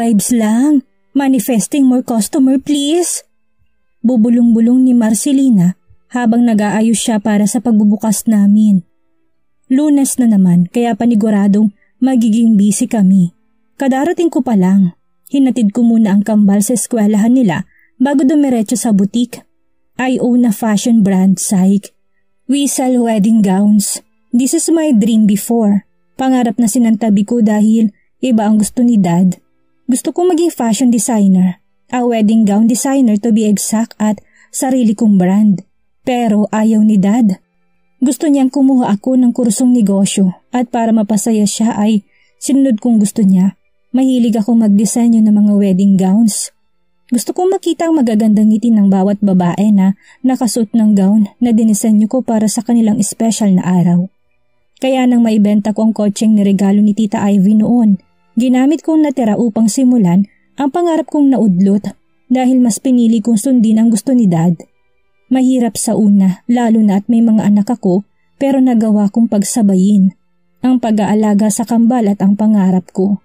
vibes lang. Manifesting more customer please. Bubulong-bulong ni Marcelina habang nag-aayos siya para sa pagbubukas namin. Lunes na naman kaya paniguradong magiging busy kami. Kadarating ko pa lang, hinatid ko muna ang kambal sa eskwelahan nila bago dumiretso sa butik. I own a fashion brand, psych. We sell wedding gowns. This is my dream before. Pangarap na sinantabi ko dahil iba ang gusto ni Dad. Gusto kong maging fashion designer. A wedding gown designer to be exact at sarili kong brand. Pero ayaw ni Dad. Gusto niyang kumuha ako ng kursong negosyo at para mapasaya siya ay sinunod kong gusto niya. Mahilig ako magdisenyo ng mga wedding gowns. Gusto kong makita ang magagandang ngiti ng bawat babae na nakasuot ng gown na dinisenyo ko para sa kanilang espesyal na araw. Kaya nang maibenta ko ang kotseng niregalo ni Tita Ivy noon, ginamit kong natira upang simulan ang pangarap kong naudlot dahil mas pinili kong sundin ang gusto ni Dad. Mahirap sa una, lalo na at may mga anak ako, pero nagawa kong pagsabayin ang pag-aalaga sa kambal at ang pangarap ko.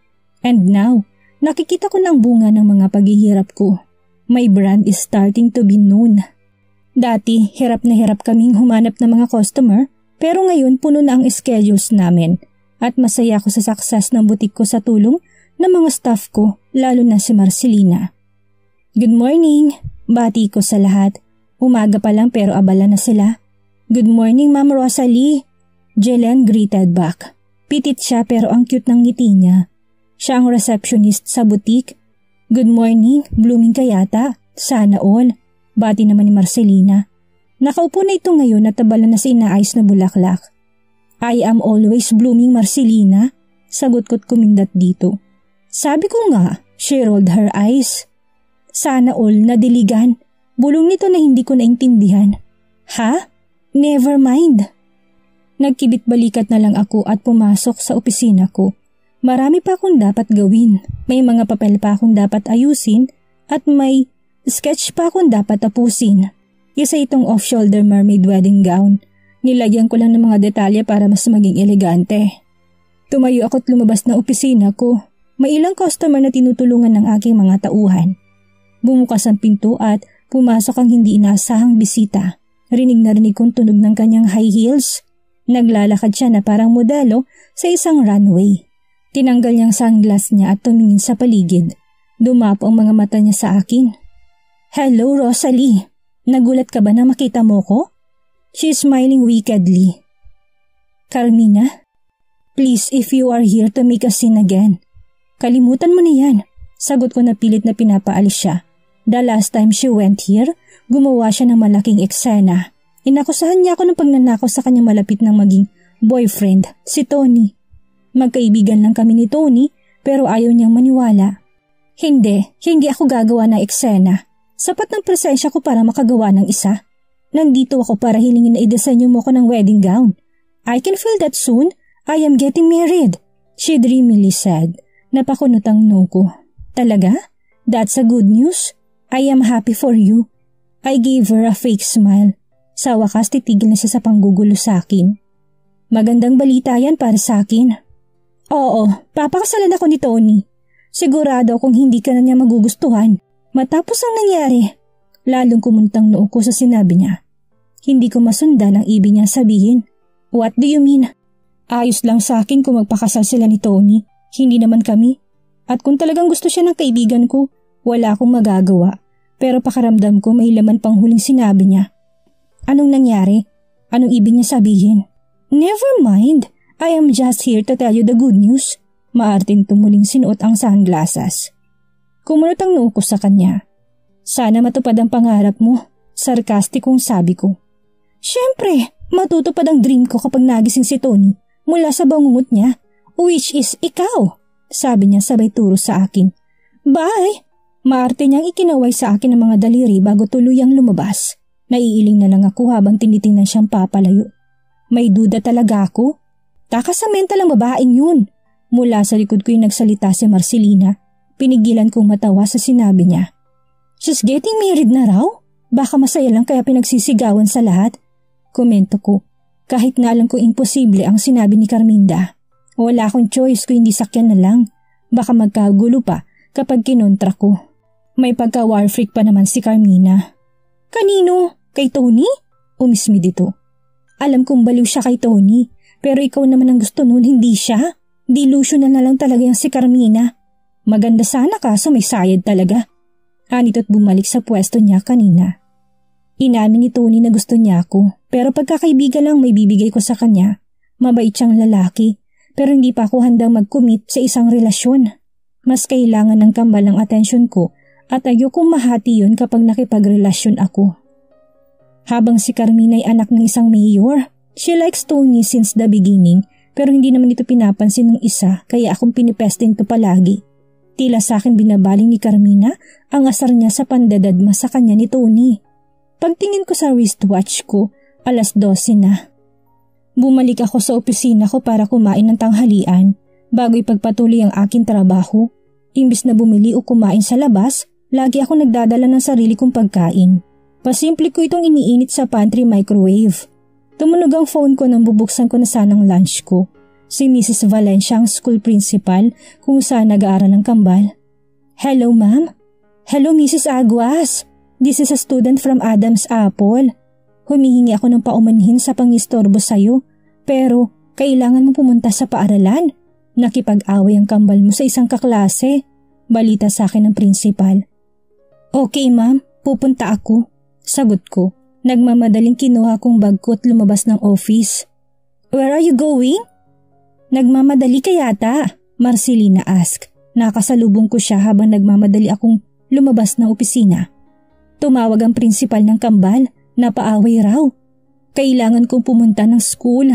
And now, nakikita ko ng bunga ng mga paghihirap ko. My brand is starting to be known. Dati, hirap na hirap kaming humanap ng mga customer, pero ngayon puno na ang schedules namin at masaya ako sa success ng butik ko sa tulong ng mga staff ko, lalo na si Marcelina. Good morning! Bati ko sa lahat. Umaga pa lang pero abala na sila. Good morning, Ma'am Rosalie. Jelen greeted back. Pitit siya pero ang cute ng ngiti niya. Siya ang receptionist sa butik. Good morning, blooming ka yata. Sana all. Bati naman ni Marcelina. Nakaupo na ito ngayon at tabala na sa inaayos na bulaklak. I am always blooming, Marcelina. Sagot ko't kumindat dito. Sabi ko nga, she rolled her eyes. Sana all nadiligan. Bulong nito na hindi ko naintindihan. Ha? Never mind. Nagkibit-balikat na lang ako at pumasok sa opisina ko. Marami pa akong dapat gawin. May mga papel pa akong dapat ayusin at may sketch pa akong dapat tapusin. Isa itong off-shoulder mermaid wedding gown. Nilagyan ko lang ng mga detalye para mas maging elegante. Tumayo ako't lumabas na opisina ko. May ilang customer na tinutulungan ng aking mga tauhan. Bumukas ang pinto at pumasok ang hindi inaasahang bisita. Rinig na rinig kong tunog ng kanyang high heels. Naglalakad siya na parang modelo sa isang runway. Tinanggal niyang sunglass niya at tumingin sa paligid. Dumapo ang mga mata niya sa akin. Hello, Rosalie. Nagulat ka ba na makita mo ko? She's smiling wickedly. Carmina, please if you are here to make a scene again. Kalimutan mo na yan. Sagot ko na pilit na pinapaalis siya. The last time she went here, gumawa siya ng malaking eksena. Inakusahan niya ako ng pagnanakaw sa kanyang malapit ng maging boyfriend, si Tony. Magkaibigan lang kami ni Tony pero ayaw niyang maniwala. Hindi ako gagawa ng eksena. Sapat ng presensya ko para makagawa ng isa. Nandito ako para hilingin na idesenyo mo ko ng wedding gown. I can feel that soon. I am getting married, she dreamily said. Napakunot ang no ko. Talaga? That's a good news. I am happy for you. I gave her a fake smile. Sa wakas titigil na siya sa panggugulo sa akin. Magandang balita yan para sa akin. Oo, papakasalan ako ni Tony. Sigurado akong hindi ka na niya magugustuhan. Matapos ang nangyari, lalong kumuntang noo ko sa sinabi niya. Hindi ko masundan ang ibig niya sabihin. What do you mean? Ayos lang sa akin kung magpakasal sila ni Tony. Hindi naman kami. At kung talagang gusto siya ng kaibigan ko, wala akong magagawa. Pero pakaramdam ko may laman pang huling sinabi niya. Anong nangyari? Anong ibig niya sabihin? Never mind. I am just here to tell you the good news. Maarting tumuling sinuot ang sunglasses. Kumunot ang noo ko sa kanya. Sana matupad ang pangarap mo. Sarkastikong sabi ko. Siyempre, matutupad ang dream ko kapag nagising si Tony mula sa bangungot niya, which is ikaw. Sabi niya sabay turo sa akin. Bye! Maarte niyang ikinaway sa akin ang mga daliri bago tuluyang lumabas. Naiiling na lang ako habang tinitingnan siyang papalayo. May duda talaga ako. Takasamental ang babaeng yun. Mula sa likod ko yung nagsalita si Marcelina. Pinigilan kong matawa sa sinabi niya. She's getting married na raw? Baka masaya lang kaya pinagsisigawan sa lahat. Komento ko. Kahit na alam ko imposible ang sinabi ni Carminda. Wala akong choice kung hindi sakyan na lang. Baka magkagulo pa kapag kinontra ko. May pagka-war freak pa naman si Carmina. Kanino? Kay Tony? Umismi dito. Alam kong baliw siya kay Tony, pero ikaw naman ang gusto nun, hindi siya. Delusional na lang talaga yung si Carmina. Maganda sana kaso may sayad talaga. Anito't bumalik sa pwesto niya kanina. Inamin ni Tony na gusto niya ako, pero pagkakaibigan lang may bibigay ko sa kanya. Mabait siyang lalaki, pero hindi pa ako handang mag-commit sa isang relasyon. Mas kailangan ng kambal ang atensyon ko at ayokong mahati yun kapag nakipagrelasyon ako. Habang si Carmina ay anak ng isang mayor, she likes Tony since the beginning, pero hindi naman ito pinapansin ng isa kaya akong pinipesting to palagi. Tila sa akin binabaling ni Carmina ang asar niya sa pandadadma sa kanya ni Tony. Pagtingin ko sa wristwatch ko, 12:00 na. Bumalik ako sa opisina ko para kumain ng tanghalian bago ipagpatuloy ang aking trabaho. Imbis na bumili o kumain sa labas, lagi ako nagdadala ng sarili kong pagkain. Pasimple ko itong iniinit sa pantry microwave. Tumunog ang phone ko nang bubuksan ko na sanang lunch ko. Si Mrs. Valencia ang school principal kung saan nag-aaral ang kambal. Hello ma'am? Hello Mrs. Aguas. This is a student from Adam's Apple. Humihingi ako ng paumanhin sa pangistorbo sa'yo, pero kailangan mo pumunta sa paaralan. Nakipag-away ang kambal mo sa isang kaklase. Balita sa akin ng principal. Okay ma'am, pupunta ako. Sagot ko. Nagmamadaling kinuha kong bag ko at lumabas ng office. Where are you going? Nagmamadali ka yata, Marcelina asked. Nakasalubong ko siya habang nagmamadali akong lumabas ng opisina. Tumawag ang principal ng kambal, napaaway raw. Kailangan kong pumunta ng school.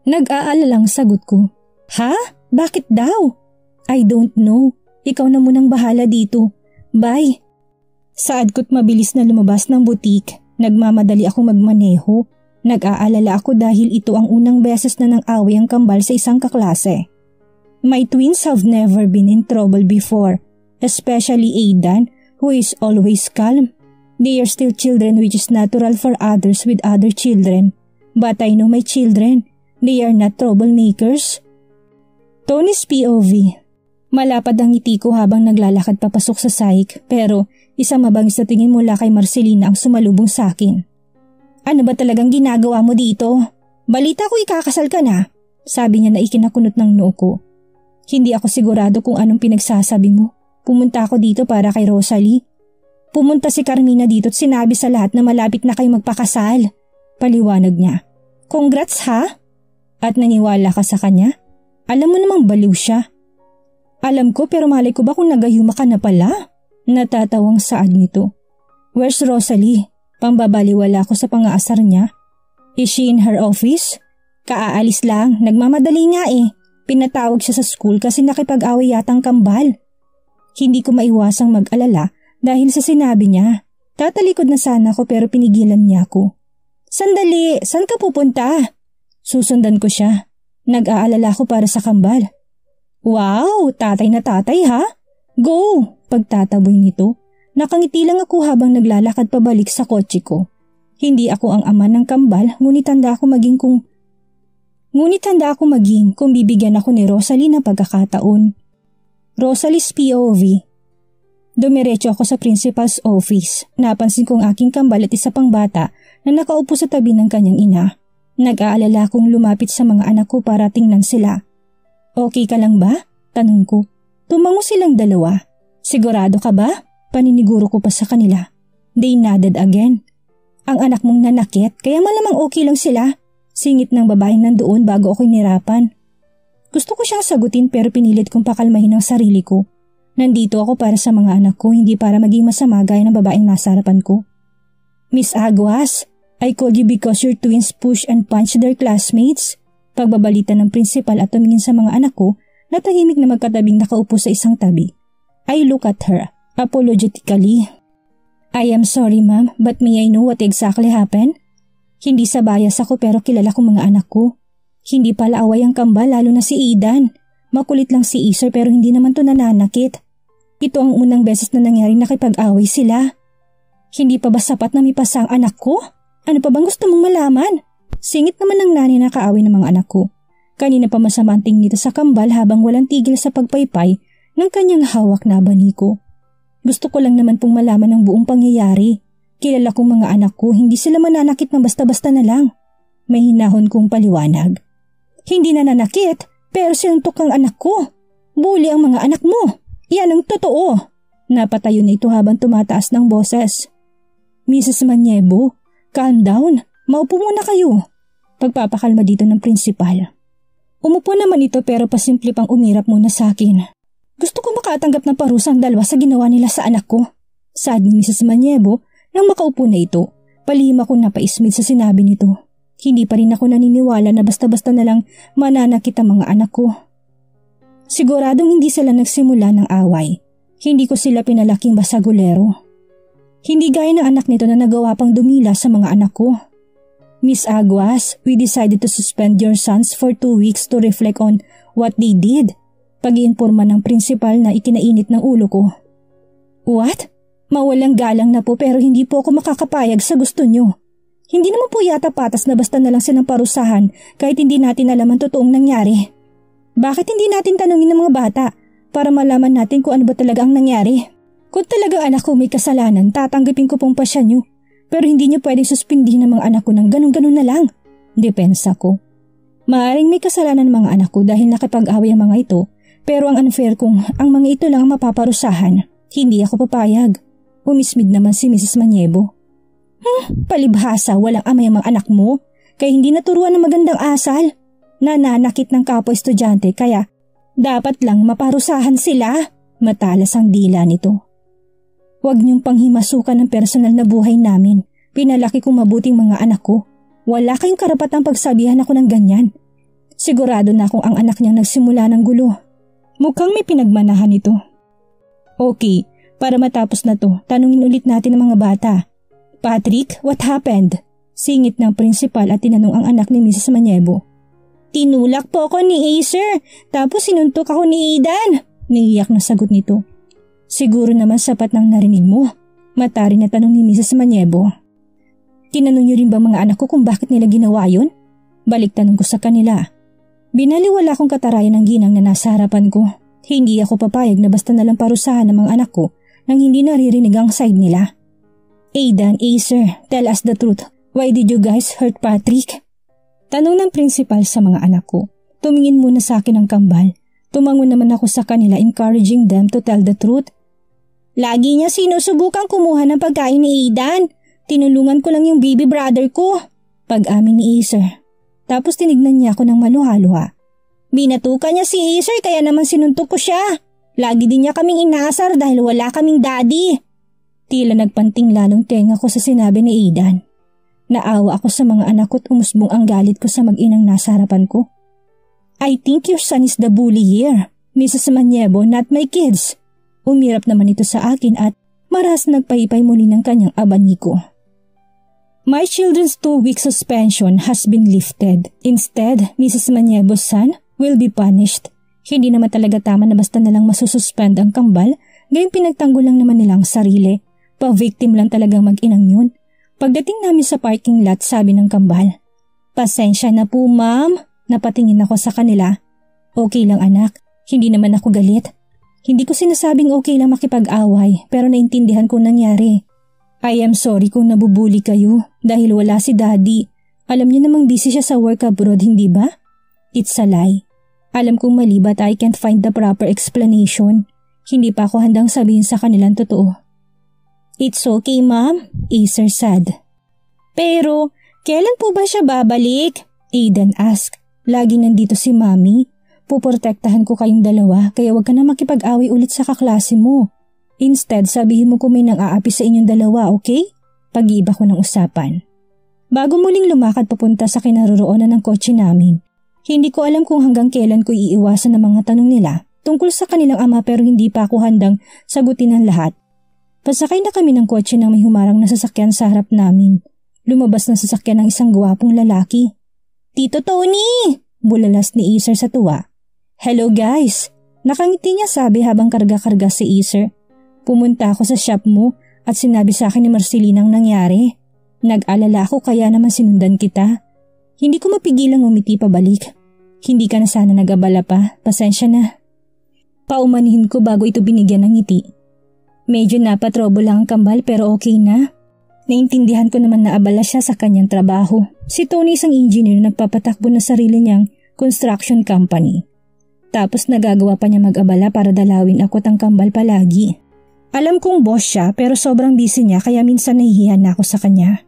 Nag-aalalang sagot ko. Ha? Bakit daw? I don't know. Ikaw na munang bahala dito. Bye. Saad ko't mabilis na lumabas ng butik. Nagmamadali ako magmaneho. Nag-aalala ako dahil ito ang unang beses na nang-away ang kambal sa isang kaklase. My twins have never been in trouble before, especially Aidan, who is always calm. They are still children, which is natural for others with other children. But I know my children. They are not troublemakers. Tony's POV. Malapad ang ngiti ko habang naglalakad papasok sa psych, pero isang mabangis na tingin mula kay Marcelina ang sumalubong sa akin. Ano ba talagang ginagawa mo dito? Balita ko ikakasal ka na, sabi niya na ikinakunot ng noo ko. Hindi ako sigurado kung anong pinagsasabi mo. Pumunta ako dito para kay Rosalie. Pumunta si Carmina dito at sinabi sa lahat na malapit na kayo magpakasal. Paliwanag niya. Congrats ha? At naniwala ka sa kanya? Alam mo namang baliw siya. Alam ko pero malay ko ba kung nagayuma ka na pala? Natatawang saad nito. Where's Rosalie? Pambabaliwala ko sa pang-aasar niya. Is she in her office? Kaaalis lang, nagmamadali nga eh. Pinatawag siya sa school kasi nakipag-away yatang kambal. Hindi ko maiwasang mag-alala dahil sa sinabi niya. Tatalikod na sana ako pero pinigilan niya ako. Sandali, saan ka pupunta? Susundan ko siya. Nag-aalala ko para sa kambal. Wow, tatay na tatay ha? Go! Pagtataboy nito. Nakangiti lang ako habang naglalakad pabalik sa kotse ko. Hindi ako ang ama ng kambal, ngunit handa ako maging kung bibigyan ako ni Rosalie ng pagkakataon. Rosalie's POV. Dumiretso ako sa principal's office. Napansin kong aking kambal at isa pang bata na nakaupo sa tabi ng kanyang ina. Nag-aalala akong lumapit sa mga anak ko para tingnan sila. Okay ka lang ba? Tanong ko. Tumango silang dalawa. Sigurado ka ba? Paniniguro ko pa sa kanila. They nodded again. Ang anak mong nanakit, kaya malamang okay lang sila. Singit ng babaeng nandoon bago ako inirapan. Gusto ko siyang sagutin pero pinilit kong pakalmahin ang sarili ko. Nandito ako para sa mga anak ko, hindi para maging masama gaya ng babaeng nasa harapan ko. Miss Aguas, I called you because your twins push and punch their classmates. Pagbabalita ng principal at tumingin sa mga anak ko na tahimik na magkatabing nakaupo sa isang tabi. I look at her. Apologetically. I am sorry ma'am, but may I know what exactly happened? Hindi sa bias ako pero kilala ko mga anak ko. Hindi pala away ang kambal lalo na si Aidan. Makulit lang si Isar pero hindi naman to nananakit. Ito ang unang beses na nangyaring nakipag-away sila. Hindi pa ba sapat na may pasa ang anak ko? Ano pa bang gusto mong malaman? Singit naman ng nanay na kaaway ng mga anak ko. Kanina pa masama ang tingin nito sa kambal habang walang tigil sa pagpaypay ng kanyang hawak na abaniko. Gusto ko lang naman pong malaman ang buong pangyayari. Kilala kong mga anak ko, hindi sila mananakit na basta-basta na lang. May hinahon kong paliwanag. Hindi nananakit, pero sinuntok ang anak ko. Bully ang mga anak mo. Yan ang totoo. Napatayo na ito habang tumataas ng boses. Mrs. Maniebo, calm down. Maupo muna kayo. Pagpapakalma dito ng prinsipal. Umupo naman ito pero pasimple pang umirap muna sa akin. Gusto ko makatanggap ng parusang dalawa sa ginawa nila sa anak ko. Saad ni Mrs. Maniebo nang makaupo na ito. Palihim akong napaismid sa sinabi nito. Hindi pa rin ako naniniwala na basta-basta na lang mananakit ang mga anak ko. Siguradong hindi sila nagsimula ng away. Hindi ko sila pinalaking basagulero. Hindi gaya ng anak nito na nagawa pang dumila sa mga anak ko. Miss Aguas, we decided to suspend your sons for 2 weeks to reflect on what they did. Pag-iinforma ng prinsipal na ikinainit ng ulo ko. What? Mawalang galang na po pero hindi po ako makakapayag sa gusto nyo. Hindi naman po yata patas na basta na lang silang parusahan kahit hindi natin alam ang totoong nangyari. Bakit hindi natin tanungin ng mga bata para malaman natin kung ano ba talaga ang nangyari? Kung talagang anak ko may kasalanan, tatanggapin ko pong pasya nyo. Pero hindi nyo pwedeng suspindihin ang mga anak ko ng ganun-ganun na lang. Depensa ko. Maaring may kasalanan ng mga anak ko dahil nakipag-away ang mga ito. Pero ang unfair kung ang mga ito lang ang mapaparusahan, hindi ako papayag. Umismid naman si Mrs. Maniebo. Palibhasa, walang amay ang mga anak mo, kaya hindi naturuan ng magandang asal. Nananakit ng kapwa estudyante kaya dapat lang maparusahan sila. Matalas ang dila nito. Huwag niyong panghimasukan ng personal na buhay namin. Pinalaki kong mabuting mga anak ko. Wala kayong karapatang pagsabihan ako ng ganyan. Sigurado na akong ang anak niyang nagsimula ng gulo. Mukhang may pinagmanahan ito. Okay, para matapos na to, tanungin ulit natin ang mga bata. Patrick, what happened? Singit ng prinsipal at tinanong ang anak ni Mrs. Maniebo. Tinulak po ako ni Acer, tapos sinuntok ako ni Aidan. Niiyak na sagot nito. Siguro naman sapat nang narinig mo. Matari na tanong ni Mrs. Maniebo. Tinanong niyo rin ba mga anak ko kung bakit nila ginawa yun? Balik tanong ko sa kanila. Binaliwala kong katarayan ng ginang na nasa harapan ko. Hindi ako papayag na basta nalang parusahan ng mga anak ko nang hindi naririnig ang side nila. Aidan, Acer, tell us the truth. Why did you guys hurt Patrick? Tanong ng prinsipal sa mga anak ko. Tumingin muna sa akin ang kambal. Tumango naman ako sa kanila encouraging them to tell the truth. Lagi niya sinusubukan kumuha ng pagkain ni Aidan. Tinulungan ko lang yung baby brother ko. Pag-amin ni Acer. Tapos tinignan niya ako ng maluha-luha. Binatukan niya si Acer kaya naman sinuntok ko siya. Lagi din niya kaming inaasar dahil wala kaming daddy. Tila nagpanting lalong tenga ko sa sinabi ni Aidan. Naawa ako sa mga anak ko at umusbong ang galit ko sa mag-inang nasa harapan ko. I think your son is the bully here, Mrs. Maniebo, not my kids. Umirap naman ito sa akin at maras nagpaypay muli ng kanyang abaniko. My children's 2-week suspension has been lifted. Instead, Mrs. Maniebo's son will be punished. Hindi naman talaga tama na basta nalang masususpend ang kambal, gayong pinagtanggol lang naman nilang sarili. Pa-victim lang talagang mag-inang yun. Pagdating namin sa parking lot, sabi ng kambal, Pasensya na po, ma'am. Napatingin ako sa kanila. Okay lang anak, hindi naman ako galit. Hindi ko sinasabing okay lang makipag-away pero naintindihan ko nangyari. I am sorry kung nabubuli kayo dahil wala si daddy. Alam niyo namang busy siya sa work abroad, hindi ba? It's a lie. Alam kong mali but I can't find the proper explanation. Hindi pa ako handang sabihin sa kanilang totoo. It's okay, ma'am, Acer said. Pero, kailan po ba siya babalik? Aidan asked. Lagi nandito si mami. Puprotektahan ko kayong dalawa kaya wag ka na makipag-away ulit sa kaklase mo. Instead, sabihin mo kung may nang-aapi sa inyong dalawa, okay? Pag-iiba ko ng usapan. Bago muling lumakad papunta sa kinaroroonan ng kotse namin, hindi ko alam kung hanggang kailan ko iiwasan ang mga tanong nila tungkol sa kanilang ama pero hindi pa ako handang sagutin ang lahat. Pasakay na kami ng kotse nang may humarang na sasakyan sa harap namin. Lumabas na sasakyan ng isang gwapong lalaki. Tito Tony! Bulalas ni Acer sa tuwa. Hello guys! Nakangiti niya sabi habang karga-karga si Acer. Pumunta ako sa shop mo at sinabi sa akin ni Marcelina ang nangyari. Nag-alala ako kaya naman sinundan kita. Hindi ko mapigilang umiti pabalik. Hindi ka na sana nag-abala pa, pasensya na. Paumanihin ko bago ito binigyan ng ngiti. Medyo napatrobo lang ang kambal pero okay na. Naintindihan ko naman na abala siya sa kanyang trabaho. Si Tony isang engineer na nagpapatakbo na sarili niyang construction company. Tapos nagagawa pa niya mag-abala para dalawin ako at ang kambal palagi. Alam kong boss siya pero sobrang busy niya kaya minsan nahihiya na ako sa kanya.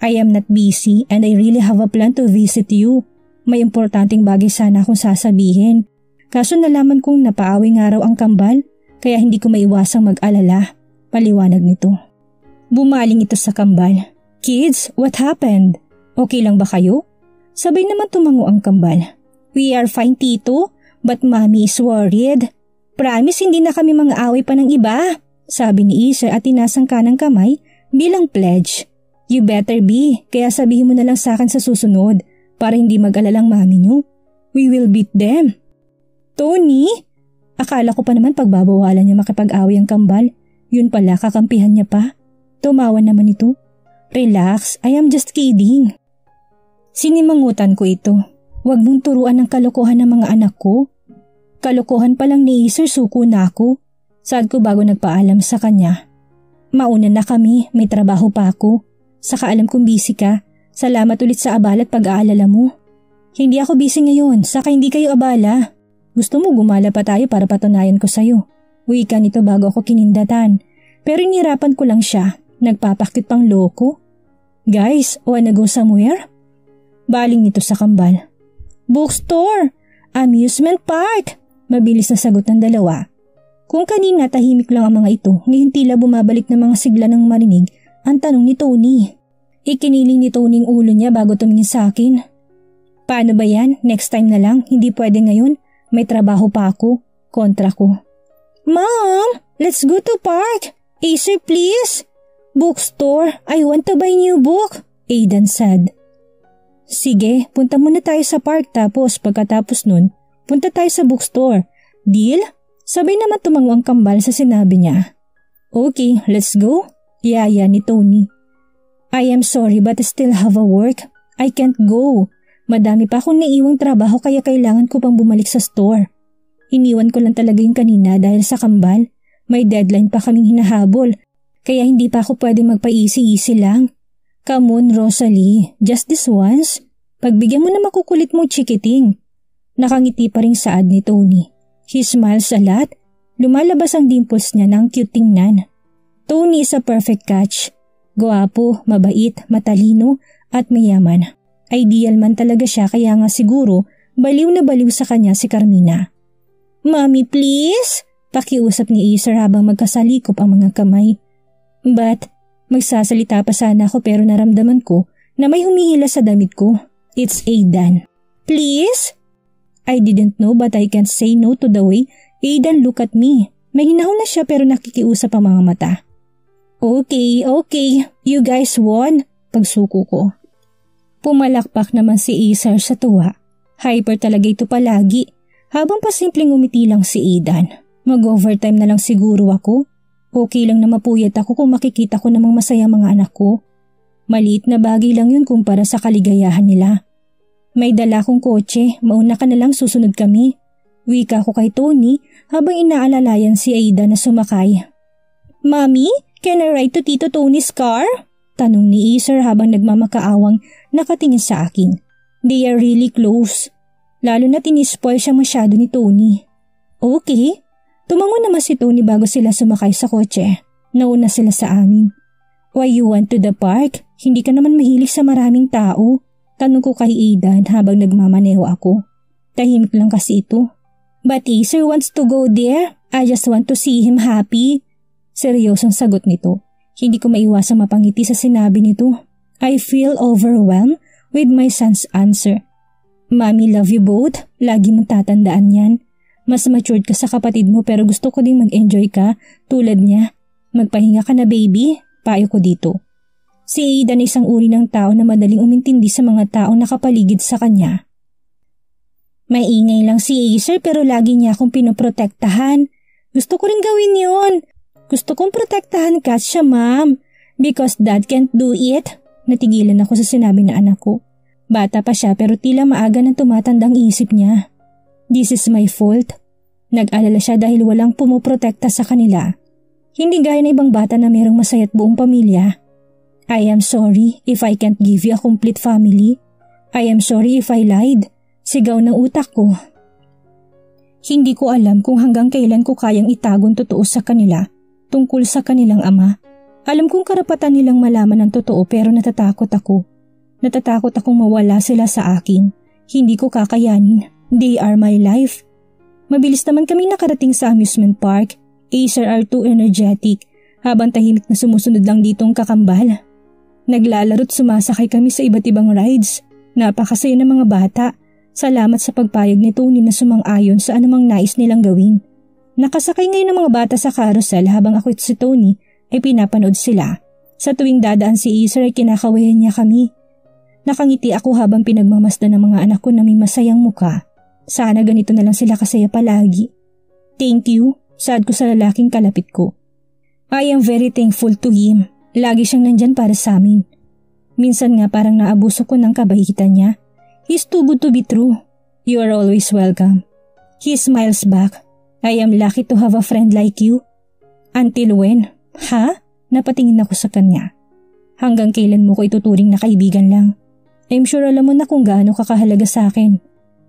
I am not busy and I really have a plan to visit you. May importanteng bagay sana akong sasabihin. Kaso nalaman kong napaaway nga raw ang kambal kaya hindi ko maiwasang mag-alala. Paliwanag nito. Bumaling ito sa kambal. Kids, what happened? Okay lang ba kayo? Sabay naman tumango ang kambal. We are fine tito, but mommy is worried. Promise hindi na kami mga away pa ng iba, sabi ni Ether at tinasang kanang kamay bilang pledge. You better be, kaya sabihin mo na lang sa akin sa susunod para hindi mag-alalang mami niyo. We will beat them. Tony? Akala ko pa naman pagbabawalan niya makipag-away ang kambal. Yun pala kakampihan niya pa. Tumawa naman ito. Relax, I am just kidding. Sinimangutan ko ito. Huwag mong turuan ng kalokohan ng mga anak ko. Kalokohan pa lang ni Ether, suko na ako. Saad ko bago nagpaalam sa kanya. Mauna na kami, may trabaho pa ako. Saka alam kong busy ka. Salamat ulit sa abala at pag-aalala mo. Hindi ako busy ngayon, saka hindi kayo abala. Gusto mo gumala pa tayo para patunayan ko sa'yo. Wika nito bago ako kinindatan. Pero inirapan ko lang siya. Nagpapakit pang loko. Guys, wanna go somewhere? Baling nito sa kambal. Bookstore! Amusement park! Mabilis na sagot ng dalawa. Kung kanina tahimik lang ang mga ito, ngayon tila bumabalik na mga sigla ng marinig ang tanong ni Tony. Ikiniling ni Tony ang ulo niya bago tumingin sa akin. Paano ba yan? Next time na lang? Hindi pwede ngayon? May trabaho pa ako. Kontra ko. Mom! Let's go to park! Acer please! Bookstore! I want to buy new book! Aidan said. Sige, punta muna tayo sa park tapos pagkatapos nun, punta tayo sa bookstore. Deal? Sabay naman tumango ang kambal sa sinabi niya. Okay, let's go. Yaya ni Tony. I am sorry but I still have a work. I can't go. Madami pa akong naiwang trabaho kaya kailangan ko pang bumalik sa store. Iniwan ko lang talaga yung kanina dahil sa kambal. May deadline pa kaming hinahabol. Kaya hindi pa ako pwede magpa-easy-easy lang. Come on, Rosalie. Just this once. Pagbigyan mo na makukulit mo, chikiting. Nakangiti pa rin saad ni Tony. He smiles a lot. Lumalabas ang dimples niya ng cute tingnan. Tony is a perfect catch. Guwapo, mabait, matalino at mayaman. Ideal man talaga siya kaya nga siguro baliw na baliw sa kanya si Carmina. Mommy please? Pakiusap ni Ether habang magkasalikop ang mga kamay. But magsasalita pa sana ako pero naramdaman ko na may humihila sa damit ko. It's Aidan. Please? I didn't know but I can't say no to the way Aidan look at me. May hinahon na siya pero nakikiusap ang mga mata. Okay. You guys won. Pagsuko ko. Pumalakpak naman si Ether sa tuwa. Hyper talaga ito palagi. Habang pasimpleng umiti lang si Aidan. Mag-overtime na lang siguro ako. Okay lang na mapuyat ako kung makikita ko namang masaya mga anak ko. Maliit na bagay lang yun kumpara sa kaligayahan nila. May dala kong kotse, mauna ka na lang susunod kami. Wika ko kay Tony habang inaalalayan si Aidan na sumakay. Mommy, can I ride to Tito Tony's car? Tanong ni Ether habang nagmamakaawang nakatingin sa akin. They are really close. Lalo na tinispoil siya masyado ni Tony. Okay. Tumango naman si Tony bago sila sumakay sa kotse. Nauna sila sa amin. Why you went to the park? Hindi ka naman mahilig sa maraming tao. Tanong ko kay Aidan habang nagmamaneho ako. Tahimik lang kasi ito. But Ether wants to go there. I just want to see him happy. Seryosong sagot nito. Hindi ko maiwasang mapangiti sa sinabi nito. I feel overwhelmed with my son's answer. Mommy love you both. Lagi mong tatandaan yan. Mas matured ka sa kapatid mo pero gusto ko ding mag-enjoy ka tulad niya. Magpahinga ka na baby. Payo ko dito. Si Aidan ay isang uri ng tao na madaling umintindi sa mga taong nakapaligid sa kanya. Maingay lang si Acer pero lagi niya akong pinoprotektahan. Gusto ko rin gawin yun. Gusto kong protektahan ka siya, ma'am. Because dad can't do it. Natigilan ako sa sinabi na anak ko. Bata pa siya pero tila maaga nang tumatandang isip niya. This is my fault. Nag-alala siya dahil walang pumuprotekta sa kanila. Hindi gaya ng ibang bata na mayroong masaya at buong pamilya. I am sorry if I can't give you a complete family. I am sorry if I lied. Sigaw ng utak ko. Hindi ko alam kung hanggang kailan ko kayang itagong totoo sa kanila tungkol sa kanilang ama. Alam kong karapatan nilang malaman ang totoo pero natatakot ako. Natatakot akong mawala sila sa akin. Hindi ko kakayanin. They are my life. Mabilis naman kami nakarating sa amusement park. Acer are too energetic habang tahimik na sumusunod lang ditong kakambal. Naglalaro't sumasakay kami sa iba't ibang rides. Napakasaya ng mga bata. Salamat sa pagpayag ni Tony na sumang-ayon sa anumang nais nilang gawin. Nakasakay ngayon ng mga bata sa carousel habang ako at si Tony ay pinapanood sila. Sa tuwing dadaan si Acer ay kinakawayan niya kami. Nakangiti ako habang pinagmamasdan ng mga anak ko na may masayang muka. Sana ganito na lang sila kasaya palagi. Thank you, saad ko sa lalaking kalapit ko. I am very thankful to him. Lagi siyang nandyan para sa amin. Minsan nga parang naabuso ko ng kabaitan niya. He's too good to be true. You are always welcome. He smiles back. I am lucky to have a friend like you. Until when? Ha? Napatingin ako sa kanya. Hanggang kailan mo ko ituturing na kaibigan lang? I'm sure alam mo na kung gaano kakahalaga sa akin.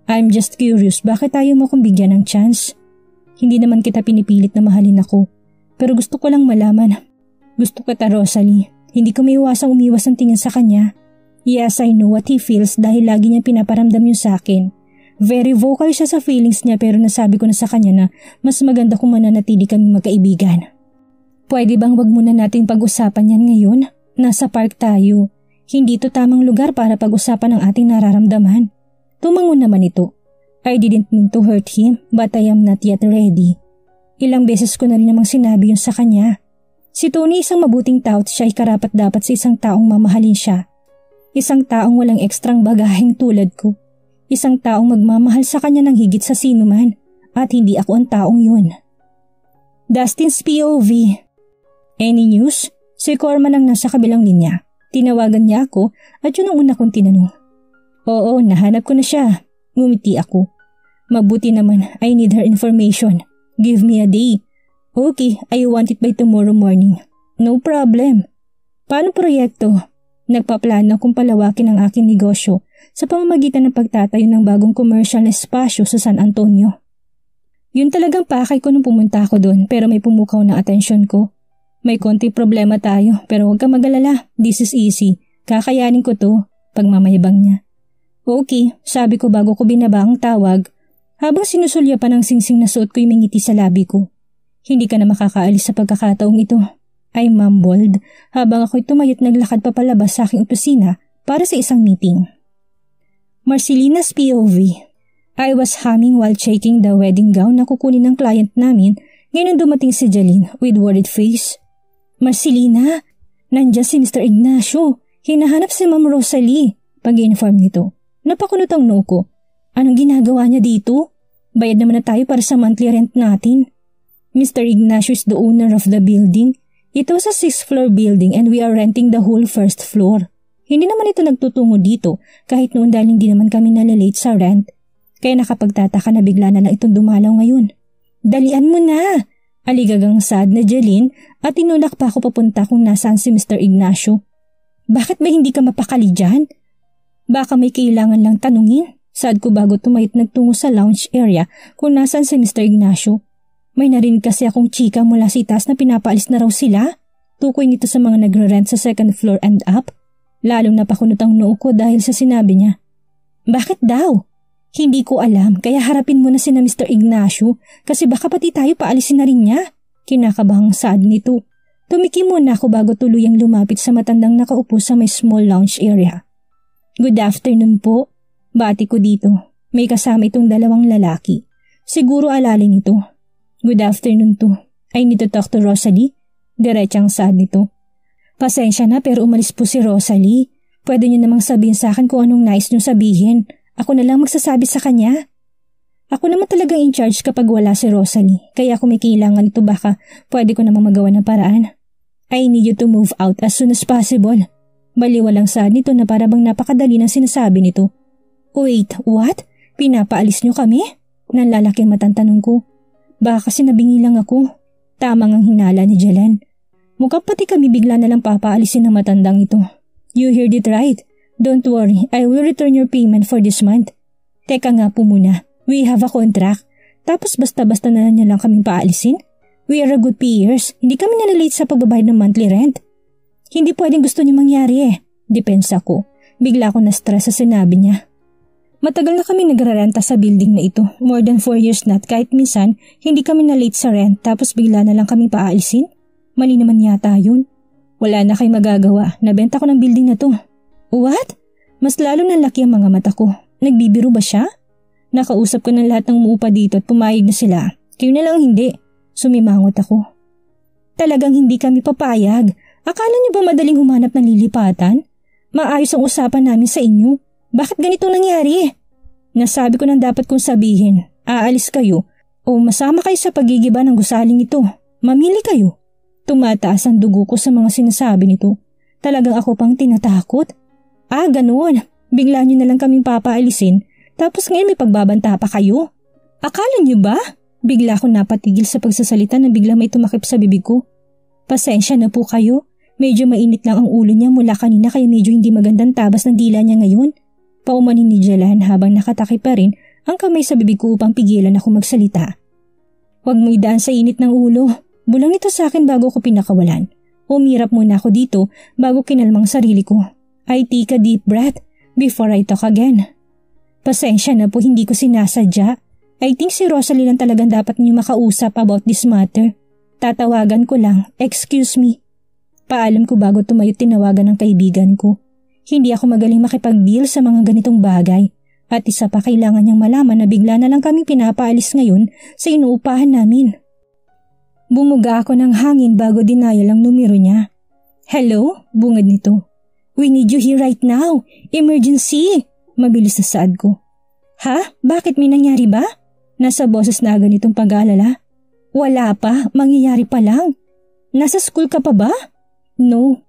I'm just curious, bakit ayaw mo kong bigyan ng chance? Hindi naman kita pinipilit na mahalin ako. Pero gusto ko lang malaman. Gusto kita, Rosalie. Hindi ko maiwasang umiwas ang tingin sa kanya. Yes, I know what he feels dahil lagi niya pinaparamdam yun sa akin. Very vocal siya sa feelings niya pero nasabi ko na sa kanya na mas maganda kung mananatili kami magkaibigan. Pwede bang wag muna natin pag-usapan yan ngayon? Nasa park tayo. Hindi to tamang lugar para pag-usapan ang ating nararamdaman. Tumangon naman ito. I didn't mean to hurt him but I am not yet ready. Ilang beses ko na rin namang sinabi yun sa kanya. Si Tony isang mabuting tao at siya ay karapat dapat sa isang taong mamahalin siya. Isang taong walang ekstrang bagaheng tulad ko. Isang taong magmamahal sa kanya ng higit sa sino man at hindi ako ang taong yun. Dustin's POV. Any news? Si Corman ang nasa kabilang linya. Tinawagan niya ako at yun ang una kong tinanong. Oo, nahanap ko na siya. Ngumiti ako. Mabuti naman, I need her information. Give me a day. Okay, I want it by tomorrow morning. No problem. Paano proyekto? Nagpaplano akong palawakin ang aking negosyo sa pamamagitan ng pagtatayo ng bagong commercial na espasyo sa San Antonio. Yun talagang pakay ko nung pumunta ako doon pero may pumukaw na atensyon ko. May konti problema tayo pero huwag kang mag-alala. This is easy. Kakayanin ko to. Pagmamayabang niya. Okay, sabi ko bago ko binaba ang tawag habang sinusulya pa ng singsing na suot ko'y mingiti sa labi ko. Hindi ka na makakaalis sa pagkakataong ito. I mumbled habang ako'y tumayot naglakad papalabas sa aking opisina para sa isang meeting. Marcelina's POV. I was humming while checking the wedding gown na kukunin ng client namin ngayon dumating si Jeline with worried face. Marcelina, nandiyan si Mr. Ignacio. Hinahanap si Ma'am Rosalie. Pag-inform nito. Napakunot ang noo ko. Anong ginagawa niya dito? Bayad naman na tayo para sa monthly rent natin. Mr. Ignacio is the owner of the building. Ito sa 6th floor building and we are renting the whole first floor. Hindi naman ito nagtutungo dito kahit noon dahil hindi naman kami nalalate sa rent. Kaya nakapagtataka na bigla na lang itong dumalaw ngayon. Dalian mo na! Aligagang sad na Jeline at tinulak pa ako papunta kung nasaan si Mr. Ignacio. Bakit ba hindi ka mapakali dyan? Baka may kailangan lang tanungin. Sad ko bago tumayot nagtungo sa lounge area kung nasaan si Mr. Ignacio. May narinig kasi akong chika mula sa itaas na pinapaalis na raw sila. Tukoy nito sa mga nagre-rent sa 2nd floor and up. Lalong napakunot ang noo ko dahil sa sinabi niya. Bakit daw? Hindi ko alam kaya harapin mo na sina Mr. Ignacio kasi baka pati tayo paalisin na rin niya. Kinakabahang sad nito. Tumiki muna ako bago tuluyang lumapit sa matandang nakaupo sa may small lounge area. Good afternoon po. Bati ko dito. May kasama itong dalawang lalaki. Siguro alalin nito. Good afternoon to. I need to talk to Rosalie. Diretsang sad nito. Pasensya na pero umalis po si Rosalie. Pwede niyo namang sabihin sa akin kung anong nais niyo sabihin. Ako na lang magsasabi sa kanya. Ako naman talagang in charge kapag wala si Rosalie. Kaya kung may kailangan ito baka pwede ko namang magawa ng paraan. I need you to move out as soon as possible. Baliwalang sad nito na parabang napakadali ng sinasabi nito. Wait, what? Pinapaalis niyo kami? Nanlalaki matang tanong ko. Baka kasi nabingi lang ako. Tamang ang hinala ni Jalen. Mukhang pati kami bigla na lang papaalisin ng matandang ito. You heard it right. Don't worry, I will return your payment for this month. Teka nga po muna, we have a contract. Tapos basta-basta na niya lang kaming paalisin? We are a good payers, hindi kami nalalate sa pagbabayad ng monthly rent. Hindi pwedeng gusto niyo mangyari eh. Depensa ko. Bigla ako na-stress sa sinabi niya. Matagal na kami nagrarenta sa building na ito. More than 4 years na at kahit minsan hindi kami na-late sa rent tapos bigla na lang kami paalisin. Mali naman yata yun. Wala na kayo magagawa. Nabenta ko ng building na to. What? Mas lalo nalaki ang mga mata ko. Nagbibiro ba siya? Nakausap ko ng lahat ng umuupa dito at pumayag na sila. Kayo na lang hindi. Sumimangot ako. Talagang hindi kami papayag. Akala niyo ba madaling humanap ng lilipatan? Maayos ang usapan namin sa inyo. Bakit ganito nangyari? Nasabi ko nang dapat kong sabihin. Aalis kayo o masama kayo sa pagigiba ng gusaling ito. Mamili kayo. Tumataas ang dugo ko sa mga sinasabi nito. Talagang ako pang tinatakot. Ganoon. Bigla niyo na lang kaming papaalisin tapos ngayon may pagbabanta pa kayo. Akala niyo ba? Bigla ako napatigil sa pagsasalita na bigla may tumakip sa bibig ko. Pasensya na po kayo. Medyo mainit lang ang ulo niya mula kanina kaya medyo hindi magandang tabas ng dila niya ngayon. Paumanin ni Jalan habang nakatakip pa rin ang kamay sa bibig ko upang pigilan ako magsalita. Huwag mo idaan sa init ng ulo. Bulang ito sa akin bago ko pinakawalan. Umirap muna ako dito bago kinalmang sarili ko. I take a deep breath before I talk again. Pasensya na po hindi ko sinasadya. I think si Rosalie lang talagang dapat niyo makausap about this matter. Tatawagan ko lang, excuse me. Paalam ko bago tumayo tinawagan ng kaibigan ko. Hindi ako magaling makipag-deal sa mga ganitong bagay. At isa pa kailangan niyang malaman na bigla na lang kaming pinapaalis ngayon sa inuupahan namin. Bumuga ako ng hangin bago dinaya lang numero niya. Hello? Bungad nito. We need you here right now. Emergency! Mabilis na saad ko. Ha? Bakit may nangyari ba? Nasa boses na ganitong pag-aalala. Wala pa, mangyayari pa lang. Nasa school ka pa ba? No.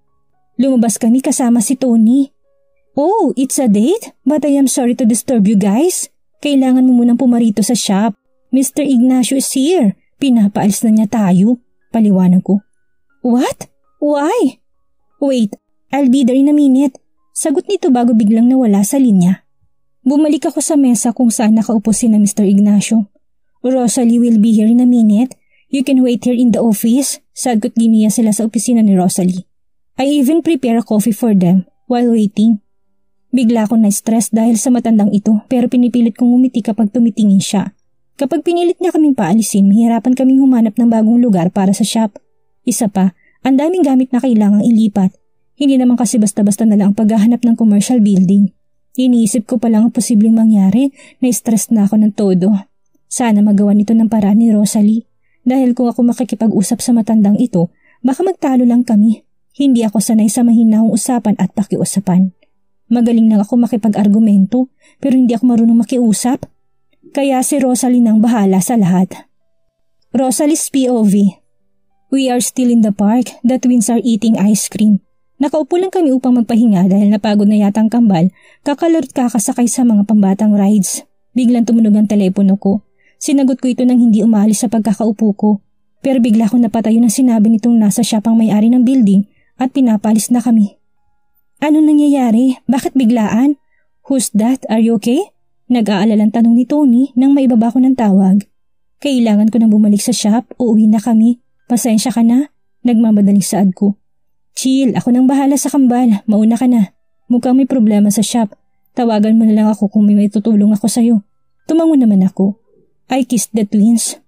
Lumabas kami kasama si Tony. Oh, it's a date? But I am sorry to disturb you guys. Kailangan mo munang pumarito sa shop. Mr. Ignacio is here. Pinapaalis na niya tayo. Paliwanag ko. What? Why? Wait, I'll be there in a minute. Sagot nito bago biglang nawala sa linya. Bumalik ako sa mesa kung saan nakaupo si na Mr. Ignacio. Rosalie will be here in a minute. You can wait here in the office. Sagot giniya sila sa opisina ni Rosalie. I even prepare a coffee for them while waiting. Bigla ako na-stress dahil sa matandang ito pero pinipilit kong umiti kapag tumitingin siya. Kapag pinilit niya kaming paalisin, mahirapan kaming humanap ng bagong lugar para sa shop. Isa pa, ang daming gamit na kailangang ilipat. Hindi naman kasi basta-basta na lang ang paghahanap ng commercial building. Iniisip ko pa lang ang posibleng mangyari, na-stress na ako ng todo. Sana magawa nito ng paraan ni Rosalie. Dahil kung ako makikipag-usap sa matandang ito, baka magtalo lang kami. Hindi ako sanay sa mahinahong usapan at pakiusapan. Magaling lang ako makipag-argumento, pero hindi ako marunong makiusap. Kaya si Rosalie nang bahala sa lahat. Rosalie's POV. We are still in the park. The twins are eating ice cream. Nakaupo lang kami upang magpahinga dahil napagod na yata ang kambal, kakalaro't kakasakay sa mga pambatang rides. Biglang tumunog ang telepono ko. Sinagot ko ito nang hindi umalis sa pagkakaupo ko. Pero bigla akong napatayo nang sinabi nitong nasa shop ang may-ari ng building at pinapalis na kami. Ano nangyayari? Bakit biglaan? Who's that? Are you okay? Nag-aalalang tanong ni Tony nang maibaba ko ng tawag. Kailangan ko nang bumalik sa shop, uuwi na kami. Pasensya ka na? Nagmamadaling saad ko. Chill, ako nang bahala sa kambal. Mauna ka na. Mukhang may problema sa shop. Tawagan mo na lang ako kung may tutulong ako sa'yo. Tumango naman ako. I kissed the twins.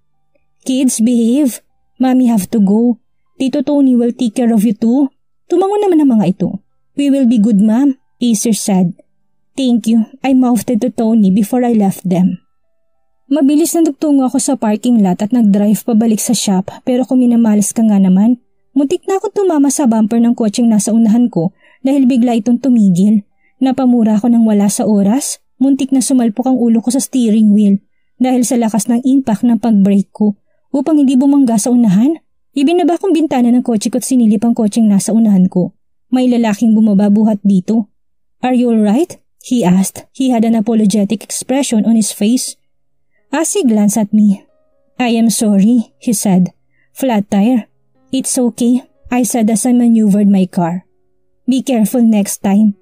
Kids, behave. Mommy have to go. Tito Tony will take care of you too. Tumango naman ang mga ito. We will be good, ma'am, Acer said. Thank you. I mouthed to Tony before I left them. Mabilis na nagtungo ako sa parking lot at nag-drive pabalik sa shop pero kung minamalas ka nga naman, muntik na akong tumama sa bumper ng kotseng nasa unahan ko dahil bigla itong tumigil. Napamura ako ng wala sa oras, muntik na sumalpok ang ulo ko sa steering wheel dahil sa lakas ng impact ng pag-brake ko upang hindi bumangga sa unahan. Ibinaba kong bintana ng kotse ko at sinilip ang kotseng nasa unahan ko. May lalaking bumaba buhat dito. Are you alright? He asked. He had an apologetic expression on his face. As he glanced at me. I am sorry, he said. Flat tire. It's okay, I said as I maneuvered my car. Be careful next time.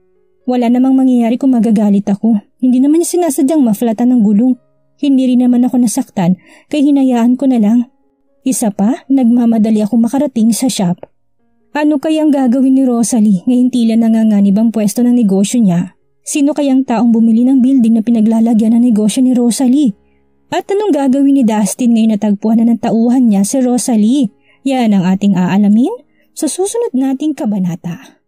Wala namang mangyayari kung magagalit ako. Hindi naman niya sinasadyang maflatan ng gulong. Hindi rin naman ako nasaktan, kaya hinayaan ko na lang. Isa pa, nagmamadali ako makarating sa shop. Ano kayang gagawin ni Rosalie ngayon tila nanganganib ang pwesto ng negosyo niya? Sino kayang taong bumili ng building na pinaglalagyan ng negosyo ni Rosalie? At anong gagawin ni Dustin ngayon natagpuan na ng tauhan niya si Rosalie? Yan ang ating aalamin sa susunod nating kabanata.